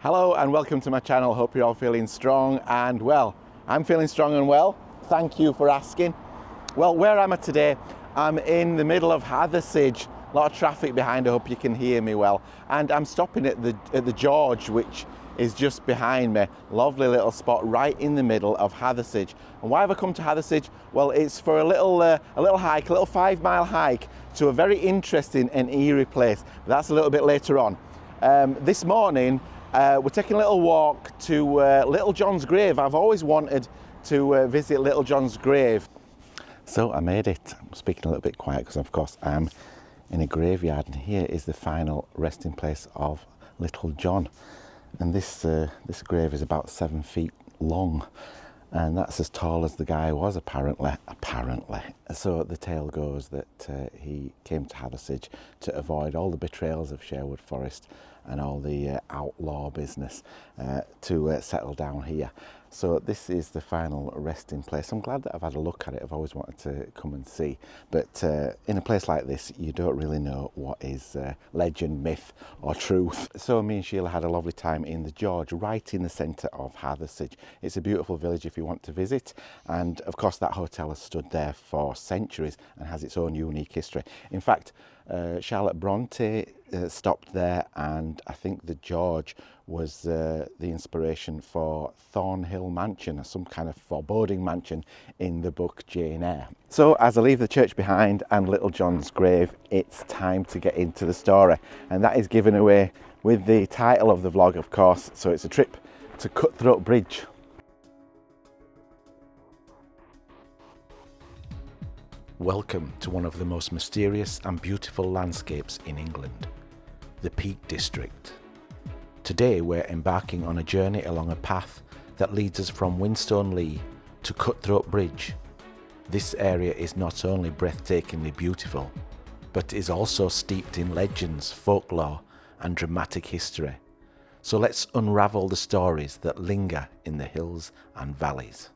Hello and welcome to my channel. Hope you're all feeling strong and well. I'm feeling strong and well. Thank you for asking. Well, where am I today? I'm in the middle of Hathersage. A lot of traffic behind. I hope you can hear me well. And I'm stopping at the George, which is just behind me. Lovely little spot right in the middle of Hathersage. And why have I come to Hathersage? Well, it's for a little hike, a little 5-mile hike to a very interesting and eerie place. But that's a little bit later on. This morning, we're taking a little walk to Little John's grave. I've always wanted to visit Little John's grave. So I made it. I'm speaking a little bit quiet because of course I'm in a graveyard, and here is the final resting place of Little John. And this grave is about 7 feet long, and that's as tall as the guy was apparently. So the tale goes that he came to Hathersage to avoid all the betrayals of Sherwood Forest and all the outlaw business to settle down here. So this is the final resting place. I'm glad that I've had a look at it. I've always wanted to come and see, but in a place like this you don't really know what is legend, myth or truth. So me and Sheila had a lovely time in the George, right in the centre of Hathersage. It's a beautiful village if you want to visit, and of course that hotel has stood there for centuries and has its own unique history. In fact, Charlotte Bronte stopped there, and I think the George was the inspiration for Thornhill Mansion, some kind of foreboding mansion in the book Jane Eyre. So as I leave the church behind and Little John's grave, it's time to get into the story, and that is given away with the title of the vlog, of course. So it's a trip to Cutthroat Bridge. Welcome to one of the most mysterious and beautiful landscapes in England, the Peak District. Today we're embarking on a journey along a path that leads us from Windstone Lee to Cutthroat Bridge. This area is not only breathtakingly beautiful, but is also steeped in legends, folklore and dramatic history. So let's unravel the stories that linger in the hills and valleys.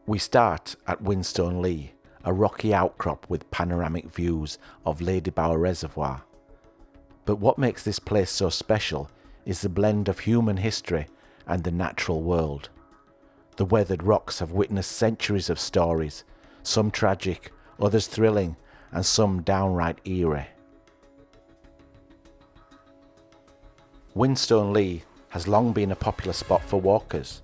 We start at Whinstone Lee, a rocky outcrop with panoramic views of Ladybower Reservoir. But what makes this place so special is the blend of human history and the natural world. The weathered rocks have witnessed centuries of stories, some tragic, others thrilling, and some downright eerie. Windstone Lee has long been a popular spot for walkers,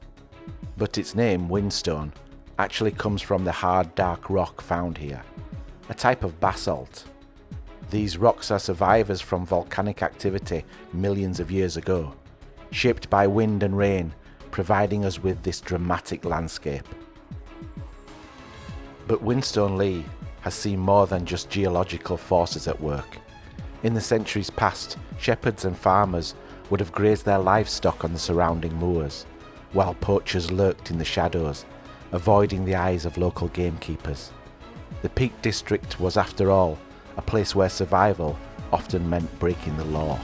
but its name, Whinstone, actually comes from the hard, dark rock found here, a type of basalt. These rocks are survivors from volcanic activity millions of years ago, shaped by wind and rain, providing us with this dramatic landscape. But Windstone Lee has seen more than just geological forces at work. In the centuries past, shepherds and farmers would have grazed their livestock on the surrounding moors, while poachers lurked in the shadows, avoiding the eyes of local gamekeepers. The Peak District was, after all, a place where survival often meant breaking the law.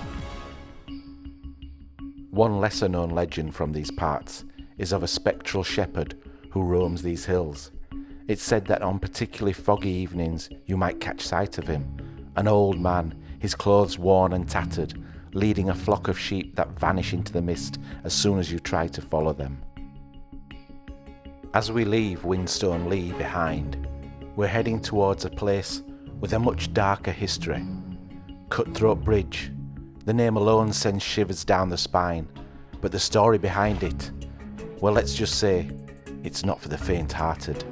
One lesser-known legend from these parts is of a spectral shepherd who roams these hills. It's said that on particularly foggy evenings you might catch sight of him, an old man, his clothes worn and tattered, leading a flock of sheep that vanish into the mist as soon as you try to follow them. As we leave Windstone Lee behind, we're heading towards a place with a much darker history. Cutthroat Bridge. The name alone sends shivers down the spine, but the story behind it, well, let's just say, it's not for the faint-hearted.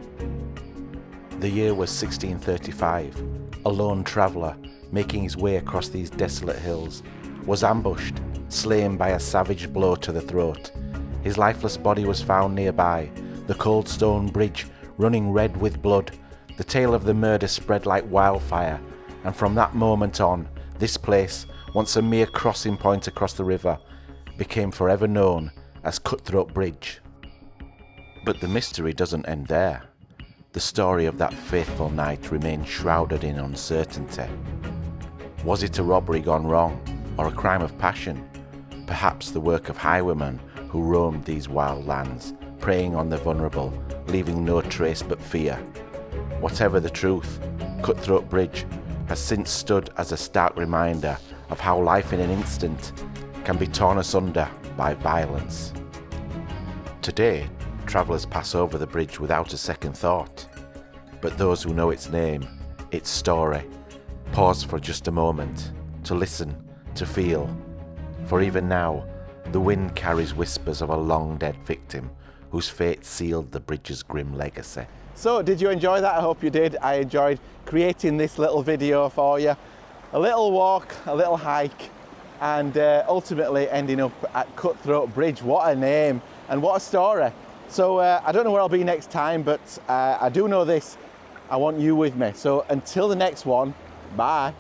The year was 1635. A lone traveller, making his way across these desolate hills, was ambushed, slain by a savage blow to the throat. His lifeless body was found nearby, the cold stone bridge running red with blood. The tale of the murder spread like wildfire, and from that moment on, this place, once a mere crossing point across the river, became forever known as Cutthroat Bridge. But the mystery doesn't end there. The story of that fateful night remains shrouded in uncertainty. Was it a robbery gone wrong, or a crime of passion? Perhaps the work of highwaymen who roamed these wild lands, preying on the vulnerable, leaving no trace but fear. Whatever the truth, Cutthroat Bridge has since stood as a stark reminder of how life in an instant can be torn asunder by violence. Today, travellers pass over the bridge without a second thought, but those who know its name, its story, pause for just a moment to listen, to feel, for even now, the wind carries whispers of a long-dead victim whose fate sealed the bridge's grim legacy. So, did you enjoy that? I hope you did. I enjoyed creating this little video for you. A little walk, a little hike, and ultimately ending up at Cutthroat Bridge. What a name and what a story. So, I don't know where I'll be next time, but I do know this. I want you with me. So, until the next one, bye.